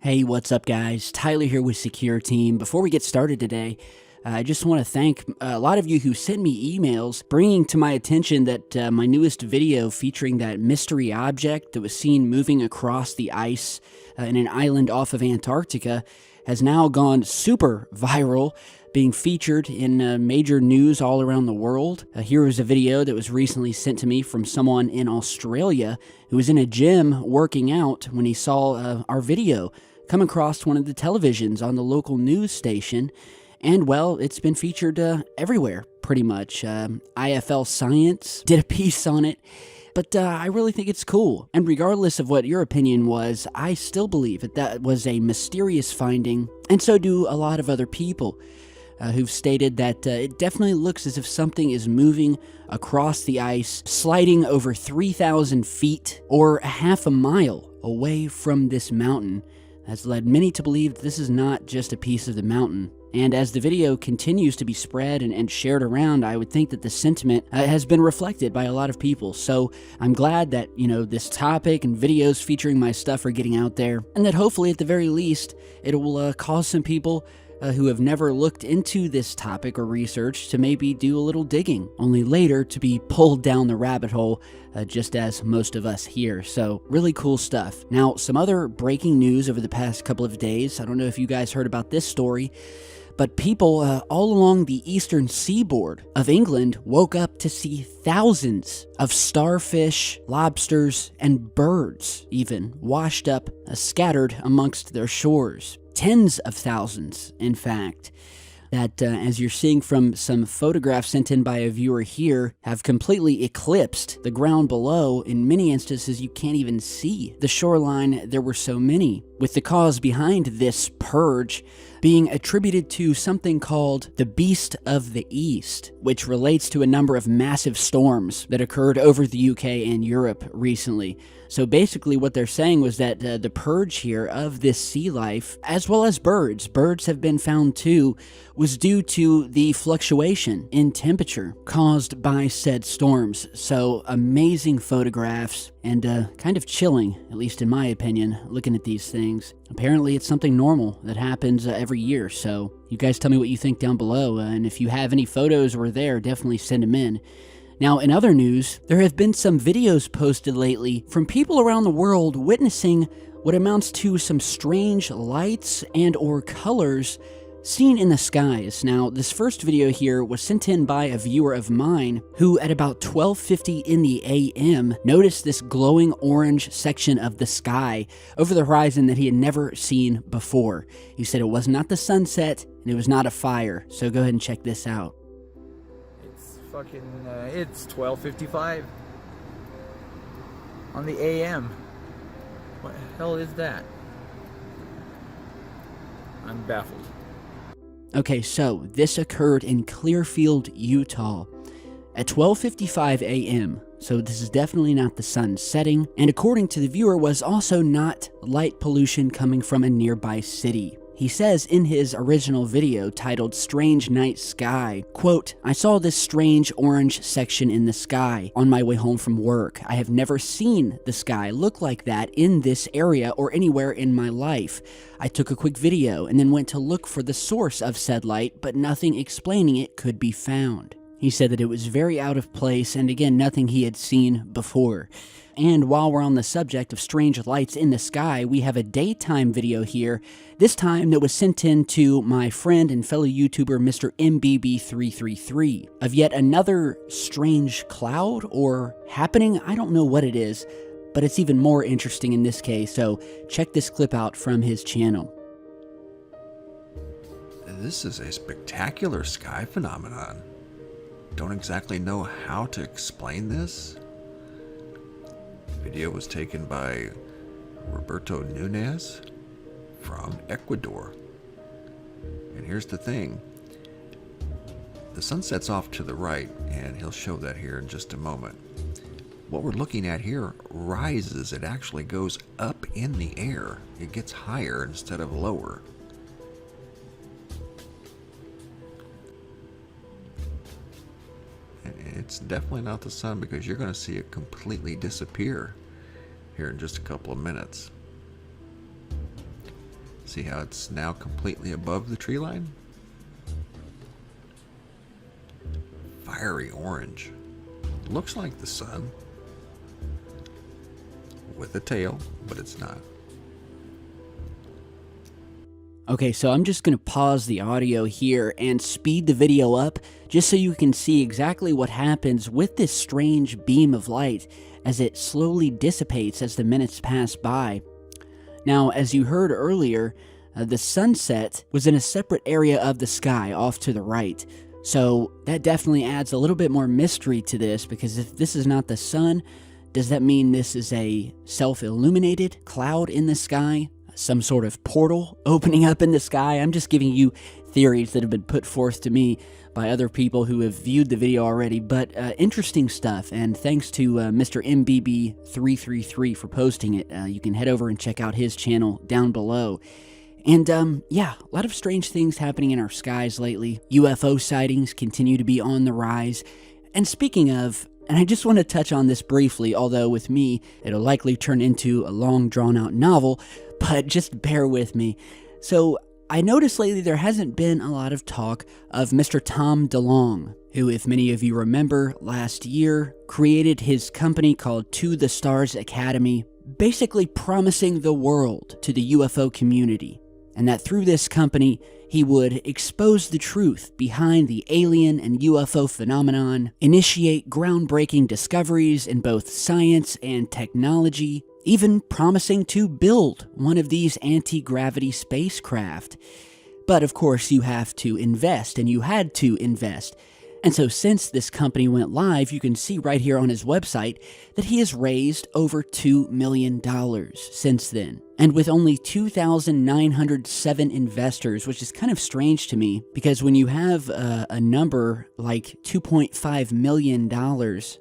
Hey, what's up, guys? Tyler here with Secure Team. Before we get started today, I just want to thank a lot of you who sent me emails bringing to my attention that my newest video featuring that mystery object that was seen moving across the ice in an island off of Antarctica has now gone super viral, being featured in major news all around the world. Here is a video that was recently sent to me from someone in Australia who was in a gym working out when he saw our video come across one of the televisions on the local news station. And, well, it's been featured everywhere, pretty much. IFL Science did a piece on it. But I really think it's cool. And regardless of what your opinion was, I still believe that that was a mysterious finding. And so do a lot of other people who've stated that it definitely looks as if something is moving across the ice, sliding over 3,000 feet or a half a mile away from this mountain. Has led many to believe this is not just a piece of the mountain. And as the video continues to be spread and shared around, I would think that the sentiment has been reflected by a lot of people. So I'm glad that, this topic and videos featuring my stuff are getting out there, and that hopefully at the very least, it will cause some people who have never looked into this topic or research to maybe do a little digging, only later to be pulled down the rabbit hole, just as most of us here. So really cool stuff. Now, some other breaking news over the past couple of days. I don't know if you guys heard about this story, but people all along the eastern seaboard of England woke up to see thousands of starfish, lobsters, and birds even washed up, scattered amongst their shores. Tens of thousands, in fact, that, as you're seeing from some photographs sent in by a viewer here, have completely eclipsed the ground below. In many instances, you can't even see the shoreline. There were so many, with the cause behind this purge being attributed to something called the Beast of the East, which relates to a number of massive storms that occurred over the UK and Europe recently. So basically what they're saying was that the purge here of this sea life, as well as birds have been found too, was due to the fluctuation in temperature caused by said storms. So amazing photographs and kind of chilling, at least in my opinion, looking at these things. Apparently it's something normal that happens every year, so you guys tell me what you think down below, and if you have any photos or there, definitely send them in. Now, in other news, there have been some videos posted lately from people around the world witnessing what amounts to some strange lights and or colors seen in the skies. Now, this first video here was sent in by a viewer of mine who, at about 12:50 in the AM, noticed this glowing orange section of the sky over the horizon that he had never seen before. He said it was not the sunset and it was not a fire. So go ahead and check this out. It's 12:55 on the AM. What the hell is that? I'm baffled. Okay, so this occurred in Clearfield, Utah at 12:55 a.m. So this is definitely not the sun setting, and according to the viewer, was also not light pollution coming from a nearby city. He says in his original video titled Strange Night Sky, quote, "I saw this strange orange section in the sky on my way home from work. I have never seen the sky look like that in this area or anywhere in my life. I took a quick video and then went to look for the source of said light, but nothing explaining it could be found." He said that it was very out of place and again, nothing he had seen before. And while we're on the subject of strange lights in the sky, we have a daytime video here, this time that was sent in to my friend and fellow YouTuber Mr. MBB333, of yet another strange cloud or happening. I don't know what it is, but it's even more interesting in this case, so check this clip out from his channel. This is a spectacular sky phenomenon. Don't exactly know how to explain this. The video was taken by Roberto Nunez from Ecuador. And here's the thing. The sun sets off to the right, and he'll show that here in just a moment. What we're looking at here rises. It actually goes up in the air. It gets higher instead of lower. It's definitely not the sun, because you're going to see it completely disappear here in just a couple of minutes. See how it's now completely above the tree line? Fiery orange. Looks like the sun. With a tail, but it's not. Okay, so I'm just going to pause the audio here and speed the video up just so you can see exactly what happens with this strange beam of light as it slowly dissipates as the minutes pass by. Now, as you heard earlier, the sunset was in a separate area of the sky off to the right. So that definitely adds a little bit more mystery to this, because if this is not the sun, does that mean this is a self-illuminated cloud in the sky? Some sort of portal opening up in the sky? I'm just giving you theories that have been put forth to me by other people who have viewed the video already, but interesting stuff, and thanks to Mr. MBB333 for posting it. You can head over and check out his channel down below. And yeah, a lot of strange things happening in our skies lately. UFO sightings continue to be on the rise. And speaking of, and I just want to touch on this briefly, although with me, it'll likely turn into a long drawn-out novel, but just bear with me. So, I noticed lately there hasn't been a lot of talk of Mr. Tom DeLonge, who, if many of you remember, last year created his company called To the Stars Academy, basically promising the world to the UFO community, and that through this company, he would expose the truth behind the alien and UFO phenomenon, initiate groundbreaking discoveries in both science and technology, even promising to build one of these anti-gravity spacecraft. But of course, you have to invest, and you had to invest. And so since this company went live, you can see right here on his website that he has raised over $2 million since then. And with only 2,907 investors, which is kind of strange to me, because when you have a number like $2.5 million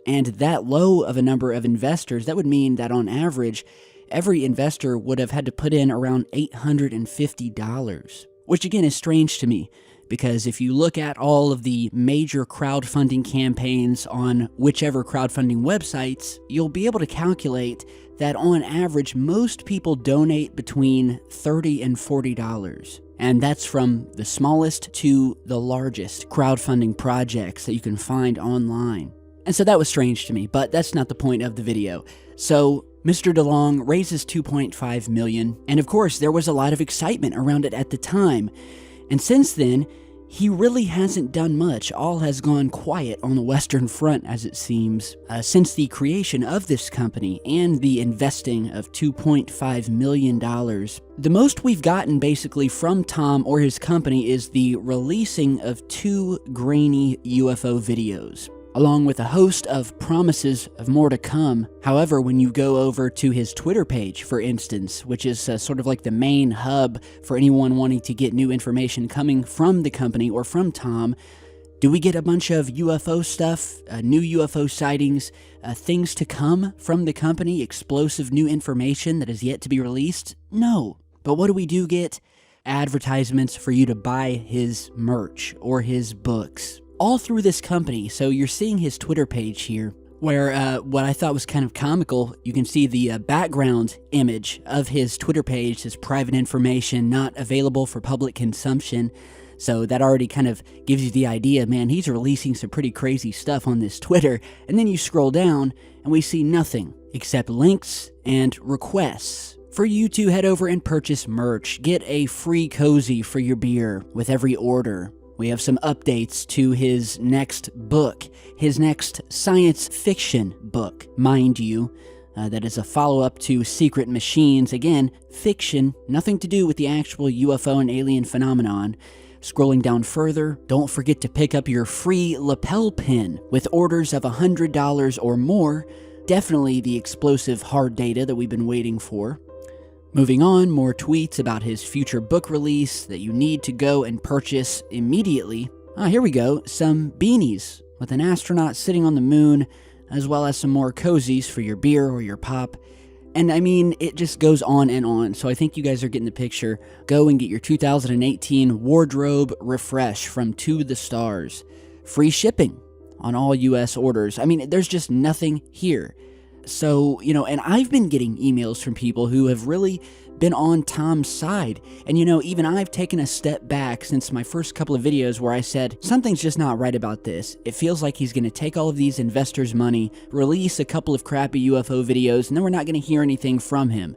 and that low of a number of investors, that would mean that on average, every investor would have had to put in around $850, which again is strange to me. Because if you look at all of the major crowdfunding campaigns on whichever crowdfunding websites, you'll be able to calculate that on average, most people donate between $30 and $40. And that's from the smallest to the largest crowdfunding projects that you can find online. And so that was strange to me, but that's not the point of the video. So Mr. DeLonge raises $2.5 million, and of course there was a lot of excitement around it at the time. And since then, he really hasn't done much. All has gone quiet on the Western Front, as it seems, since the creation of this company and the investing of $2.5 million. The most we've gotten basically from Tom or his company is the releasing of 2 grainy UFO videos, along with a host of promises of more to come. However, when you go over to his Twitter page, for instance, which is sort of like the main hub for anyone wanting to get new information coming from the company or from Tom, do we get a bunch of UFO stuff, new UFO sightings, things to come from the company, explosive new information that is yet to be released? No. But what do we do get? Advertisements for you to buy his merch or his books, all through this company. So you're seeing his Twitter page here, where what I thought was kind of comical, you can see the background image of his Twitter page, his private information not available for public consumption. So that already kind of gives you the idea, man, he's releasing some pretty crazy stuff on this Twitter. And then you scroll down and we see nothing except links and requests for you to head over and purchase merch, get a free cozy for your beer with every order. We have some updates to his next book, his next science fiction book, mind you. That is a follow-up to Secret Machines. Again, fiction, nothing to do with the actual UFO and alien phenomenon. Scrolling down further, don't forget to pick up your free lapel pin with orders of $100 or more. Definitely the explosive hard data that we've been waiting for. Moving on, more tweets about his future book release that you need to go and purchase immediately. Here we go, some beanies with an astronaut sitting on the moon, as well as some more cozies for your beer or your pop. And I mean, it just goes on and on, so I think you guys are getting the picture. Go and get your 2018 wardrobe refresh from To the Stars. Free shipping on all US orders. I mean, there's just nothing here. So, and I've been getting emails from people who have really been on Tom's side. And you know, even I've taken a step back since my first couple of videos where I said, something's just not right about this. It feels like he's going to take all of these investors' money, release a couple of crappy UFO videos, and then we're not going to hear anything from him.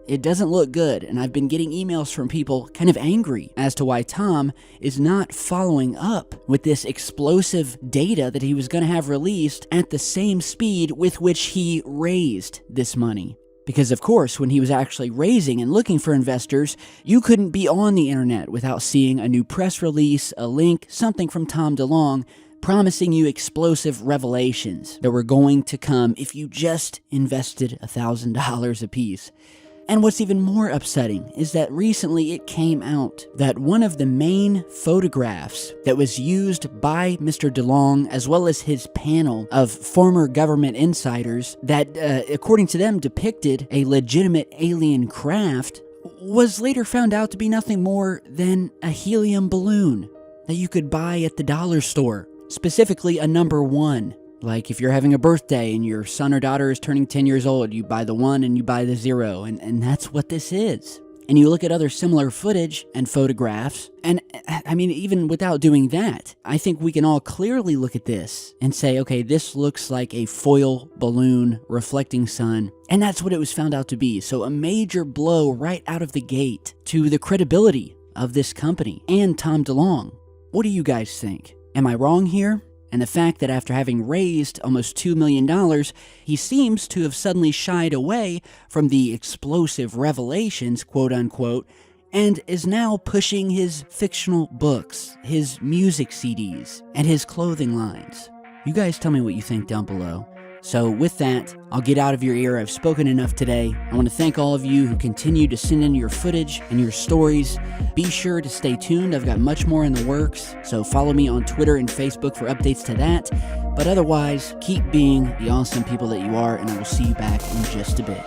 It doesn't look good, and I've been getting emails from people kind of angry as to why Tom is not following up with this explosive data that he was going to have released at the same speed with which he raised this money. Because of course, when he was actually raising and looking for investors, you couldn't be on the internet without seeing a new press release, a link, something from Tom DeLonge promising you explosive revelations that were going to come if you just invested $1,000 apiece. And what's even more upsetting is that recently it came out that one of the main photographs that was used by Mr. DeLonge, as well as his panel of former government insiders that, according to them, depicted a legitimate alien craft, was later found out to be nothing more than a helium balloon that you could buy at the dollar store, specifically a number 1. Like if you're having a birthday and your son or daughter is turning 10 years old, you buy the 1 and you buy the 0, and that's what this is. And you look at other similar footage and photographs, and I mean, even without doing that, I think we can all clearly look at this and say, okay, this looks like a foil balloon reflecting sun, and that's what it was found out to be. So a major blow right out of the gate to the credibility of this company and Tom DeLonge. What do you guys think? Am I wrong here? And the fact that after having raised almost $2 million, he seems to have suddenly shied away from the explosive revelations, quote unquote, and is now pushing his fictional books, his music CDs, and his clothing lines. You guys tell me what you think down below. So with that, I'll get out of your ear. I've spoken enough today. I want to thank all of you who continue to send in your footage and your stories. Be sure to stay tuned. I've got much more in the works, so follow me on Twitter and Facebook for updates to that. But otherwise, keep being the awesome people that you are, and I will see you back in just a bit.